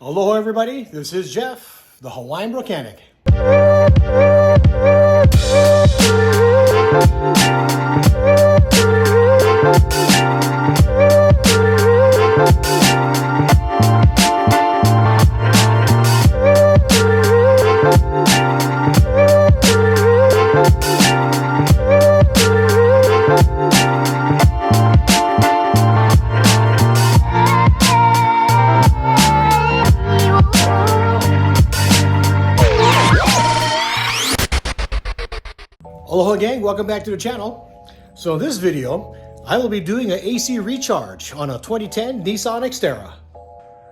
Aloha everybody, this is Jeff, the Hawaiian Mechanic. Aloha gang, welcome back to the channel. So in this video, I will be doing an AC recharge on a 2010 Nissan Xterra.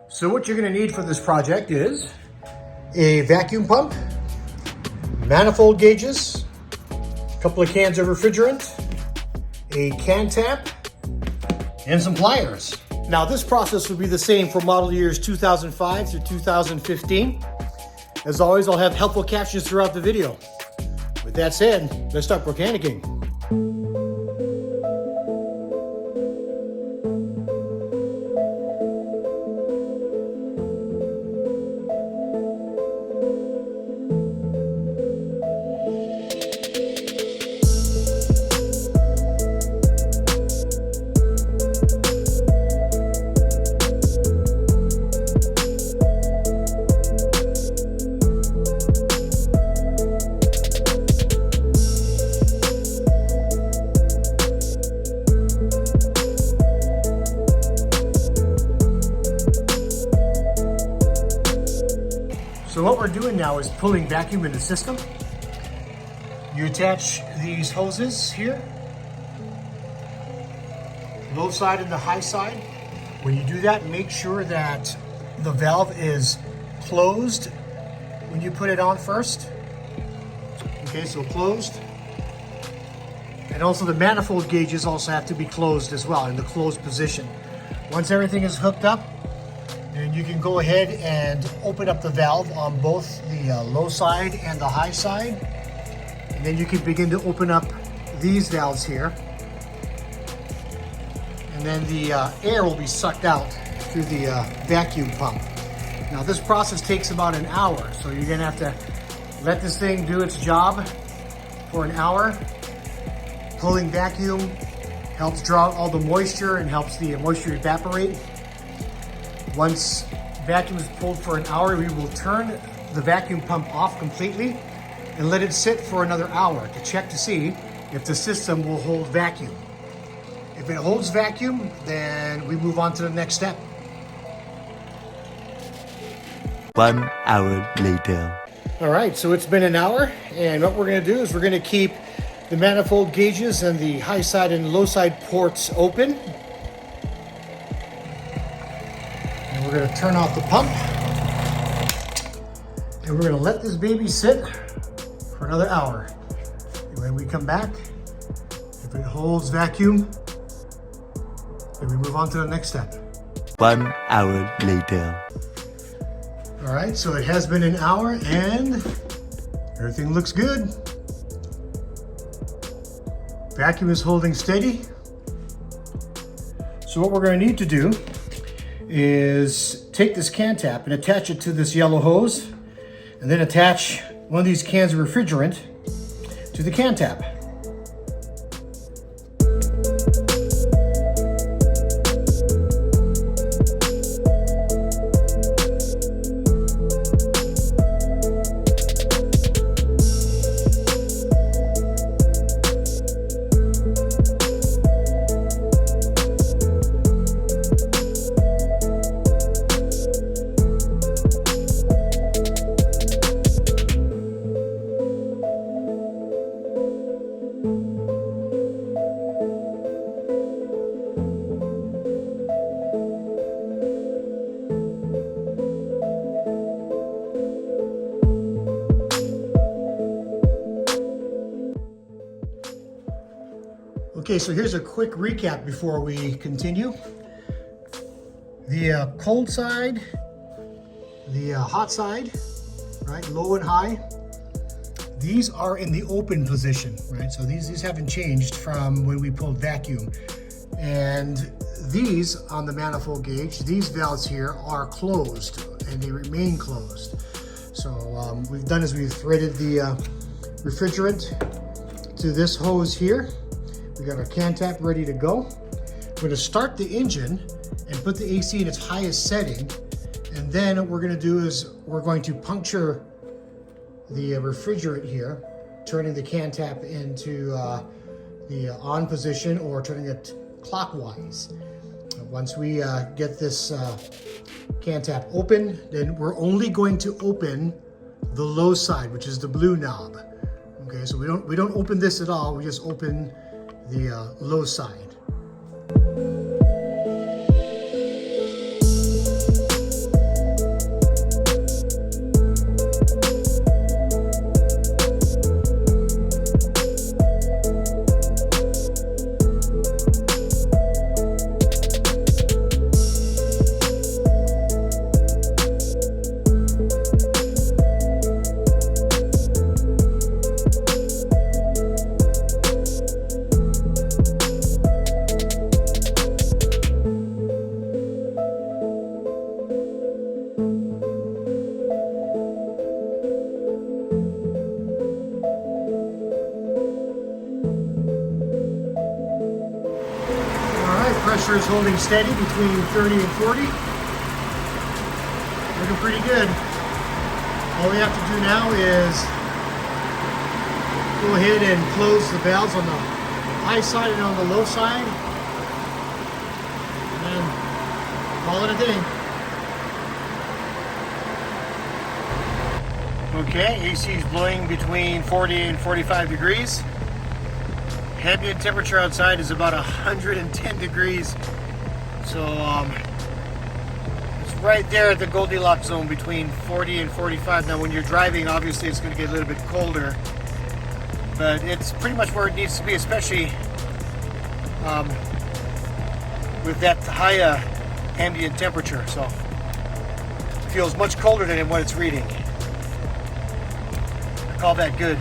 So what you're going to need for this project is a vacuum pump, manifold gauges, a couple of cans of refrigerant, a can tap, and some pliers. Now this process will be the same for model years 2005 through 2015. As always, I'll have helpful captions throughout the video. With that said, let's start mechanicking. So what we're doing now is pulling vacuum in the system. You attach these hoses here, low side and the high side. When you do that, make sure that the valve is closed when you put it on first. Okay, so closed. And also the manifold gauges also have to be closed as well, in the closed position. Once everything is hooked up, and you can go ahead and open up the valve on both the low side and the high side. And then you can begin to open up these valves here. And then the air will be sucked out through the vacuum pump. Now this process takes about an hour, so you're gonna have to let this thing do its job for an hour. Pulling vacuum helps draw out all the moisture and helps the moisture evaporate. Once vacuum is pulled for an hour, we will turn the vacuum pump off completely and let it sit for another hour to check to see if the system will hold vacuum. If it holds vacuum, then we move on to the next step. 1 hour later. All right, so it's been an hour, and what we're gonna do is we're gonna keep the manifold gauges and the high side and low side ports open. We're going to turn off the pump, and we're going to let this baby sit for another hour. And when we come back, if it holds vacuum, then we move on to the next step. 1 hour later. All right, so it has been an hour and everything looks good. Vacuum is holding steady. So what we're going to need to do is take this can tap and attach it to this yellow hose, and then attach one of these cans of refrigerant to the can tap. Okay, so here's a quick recap before we continue. The cold side, the hot side, right, low and high, these are in the open position, right? So these haven't changed from when we pulled vacuum. And these on the manifold gauge, these valves here are closed and they remain closed. So what we've done is we've threaded the refrigerant to this hose here. We got our can tap ready to go. We're gonna start the engine and put the AC in its highest setting. And then what we're gonna do is we're going to puncture the refrigerant here, turning the can tap into the on position or turning it clockwise. Once we get this can tap open, then we're only going to open the low side, which is the blue knob. Okay, so we don't open this at all. We just open the low side. Pressure is holding steady between 30 and 40. Looking pretty good. All we have to do now is go ahead and close the valves on the high side and on the low side. And call it a day. Okay, AC is blowing between 40 and 45 degrees. Ambient temperature outside is about 110 degrees. So it's right there at the Goldilocks zone between 40 and 45. Now when you're driving, obviously it's going to get a little bit colder, but it's pretty much where it needs to be, especially with that high ambient temperature. So it feels much colder than what it's reading. I call that good.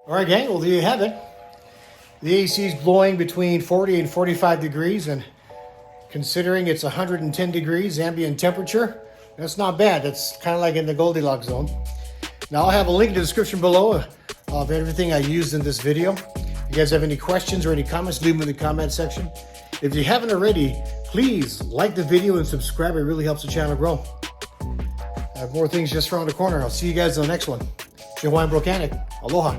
All right, gang, well, there you have it. The AC is blowing between 40 and 45 degrees, and considering it's 110 degrees ambient temperature, that's not bad. That's kind of like in the Goldilocks zone. Now, I'll have a link in the description below of everything I used in this video. If you guys have any questions or any comments, leave them in the comment section. If you haven't already, please like the video and subscribe. It really helps the channel grow. I have more things just around the corner. I'll see you guys in the next one. Hawaiian Volcanic. Aloha.